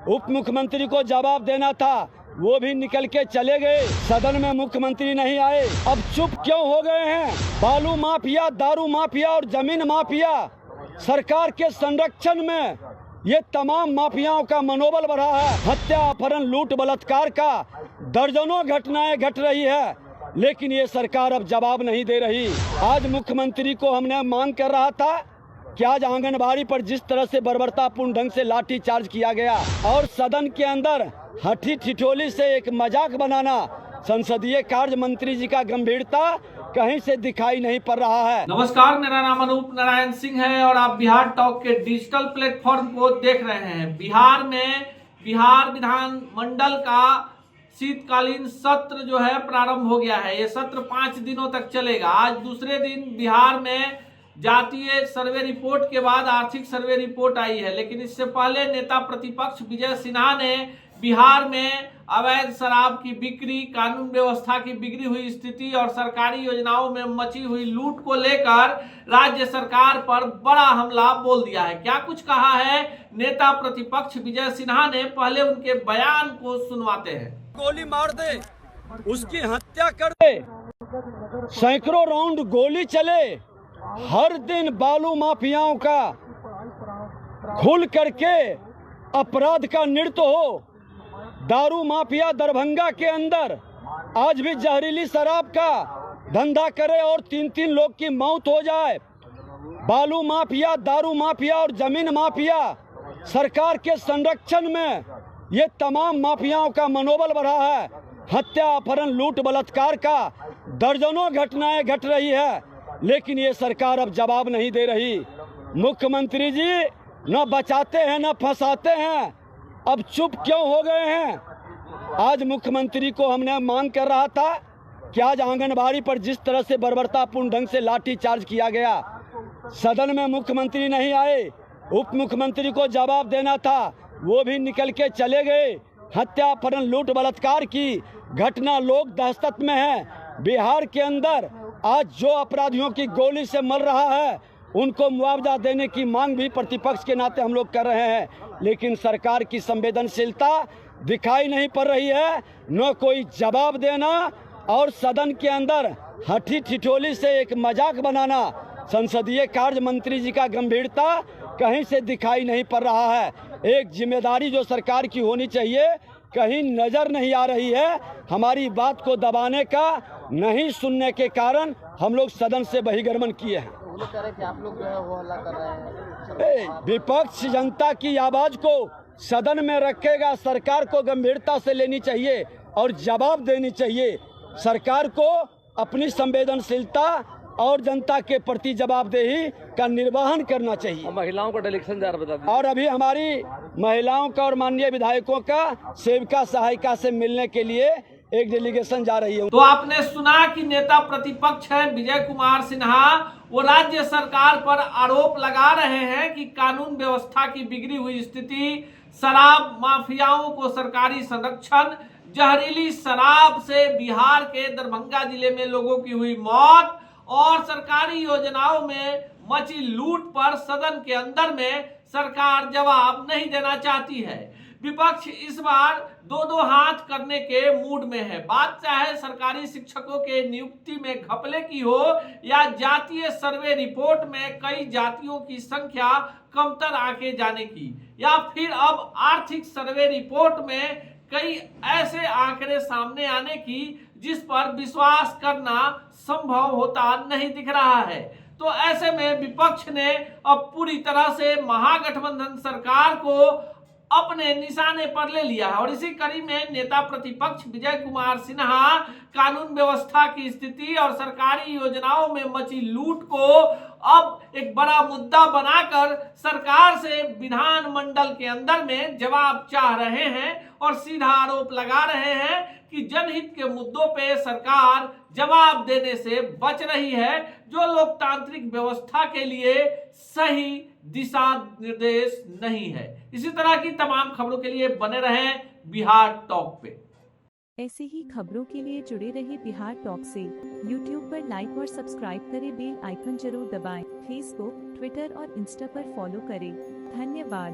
उप मुख्यमंत्री को जवाब देना था, वो भी निकल के चले गए। सदन में मुख्यमंत्री नहीं आए। अब चुप क्यों हो गए हैं? बालू माफिया, दारू माफिया और जमीन माफिया सरकार के संरक्षण में ये तमाम माफियाओं का मनोबल बढ़ा है। हत्या, अपहरण, लूट, बलात्कार का दर्जनों घटनाएं घट रही है, लेकिन ये सरकार अब जवाब नहीं दे रही। आज मुख्यमंत्री को हमने मांग कर रहा था कि आज आंगनबाड़ी पर जिस तरह से बर्बरतापूर्ण ढंग से लाठी चार्ज किया गया और सदन के अंदर हठी ठिठोली से एक मजाक बनाना, संसदीय कार्य मंत्री जी का गंभीरता कहीं से दिखाई नहीं पड़ रहा है। नमस्कार, मेरा नाम अनूप नारायण सिंह है और आप बिहार टॉक के डिजिटल प्लेटफॉर्म को देख रहे हैं। बिहार में बिहार विधान मंडल का शीतकालीन सत्र जो है प्रारंभ हो गया है। ये सत्र 5 दिनों तक चलेगा। आज दूसरे दिन बिहार में जातीय सर्वे रिपोर्ट के बाद आर्थिक सर्वे रिपोर्ट आई है, लेकिन इससे पहले नेता प्रतिपक्ष विजय सिन्हा ने बिहार में अवैध शराब की बिक्री, कानून व्यवस्था की बिगड़ी हुई स्थिति और सरकारी योजनाओं में मची हुई लूट को लेकर राज्य सरकार पर बड़ा हमला बोल दिया है। क्या कुछ कहा है नेता प्रतिपक्ष विजय सिन्हा ने, पहले उनके बयान को सुनवाते हैं। गोली मार दे, उसकी हत्या कर दे, सैकड़ों राउंड गोली चले, हर दिन बालू माफियाओं का खुल करके अपराध का नृत्य हो। दारू माफिया दरभंगा के अंदर आज भी जहरीली शराब का धंधा करे और 3-3 लोग की मौत हो जाए। बालू माफिया, दारू माफिया और जमीन माफिया सरकार के संरक्षण में ये तमाम माफियाओं का मनोबल बढ़ा है। हत्या, अपहरण, लूट, बलात्कार का दर्जनों घटनाएं घट रही है, लेकिन ये सरकार अब जवाब नहीं दे रही। मुख्यमंत्री जी न बचाते हैं न फंसाते हैं, अब चुप क्यों हो गए हैं? आज मुख्यमंत्री को हमने मांग कर रहा था कि आज आंगनबाड़ी पर जिस तरह से बर्बरतापूर्ण ढंग से लाठी चार्ज किया गया, सदन में मुख्यमंत्री नहीं आए। उप मुख्यमंत्री को जवाब देना था, वो भी निकल के चले गए। हत्या, अपहरण, लूट, बलात्कार की घटना लोग दहशत में है। बिहार के अंदर आज जो अपराधियों की गोली से मर रहा है, उनको मुआवजा देने की मांग भी प्रतिपक्ष के नाते हम लोग कर रहे हैं, लेकिन सरकार की संवेदनशीलता दिखाई नहीं पड़ रही है। न कोई जवाब देना और सदन के अंदर हठी ठिठोली से एक मजाक बनाना, संसदीय कार्य मंत्री जी का गंभीरता कहीं से दिखाई नहीं पड़ रहा है। एक जिम्मेदारी जो सरकार की होनी चाहिए कहीं नजर नहीं आ रही है। हमारी बात को दबाने का, नहीं सुनने के कारण हम लोग सदन से बहिर्गमन किए हैं। आप लोग जो है वो हल्ला कर रहे हैं। विपक्ष जनता की आवाज को सदन में रखेगा, सरकार को गंभीरता से लेनी चाहिए और जवाब देनी चाहिए। सरकार को अपनी संवेदनशीलता और जनता के प्रति जवाबदेही का निर्वहन करना चाहिए। महिलाओं का डेलीगेशन जा रहा है और अभी हमारी महिलाओं का और माननीय विधायकों का सेविका सहायिका से मिलने के लिए एक डेलीगेशन जा रही है। तो आपने सुना कि नेता प्रतिपक्ष है विजय कुमार सिन्हा, वो राज्य सरकार पर आरोप लगा रहे हैं कि कानून व्यवस्था की बिगड़ी हुई स्थिति, शराब माफियाओं को सरकारी संरक्षण, जहरीली शराब से बिहार के दरभंगा जिले में लोगों की हुई मौत और सरकारी योजनाओं में मची लूट पर सदन के अंदर में सरकार जवाब नहीं देना चाहती है। विपक्ष इस बार दो हाथ करने के मूड में है। बात चाहे सरकारी शिक्षकों के नियुक्ति में घपले की हो या जातीय सर्वे रिपोर्ट में कई जातियों की संख्या कमतर आके जाने की, या फिर अब आर्थिक सर्वे रिपोर्ट में कई ऐसे आंकड़े सामने आने की जिस पर विश्वास करना संभव होता नहीं दिख रहा है। तो ऐसे में विपक्ष ने अब पूरी तरह से महागठबंधन सरकार को अपने निशाने पर ले लिया है और इसी कड़ी में नेता प्रतिपक्ष विजय कुमार सिन्हा कानून व्यवस्था की स्थिति और सरकारी योजनाओं में मची लूट को अब एक बड़ा मुद्दा बनाकर सरकार से विधान मंडल के अंदर में जवाब चाह रहे हैं और सीधा आरोप लगा रहे हैं कि जनहित के मुद्दों पे सरकार जवाब देने से बच रही है, जो लोकतांत्रिक व्यवस्था के लिए सही दिशा निर्देश नहीं है। इसी तरह की तमाम खबरों के लिए बने रहें बिहार टॉक पे। ऐसी ही खबरों के लिए जुड़े रहे बिहार टॉक से। यूट्यूब पर लाइक और सब्सक्राइब करें, बेल आइकन जरूर दबाएं। फेसबुक, ट्विटर और इंस्टा पर फॉलो करें। धन्यवाद।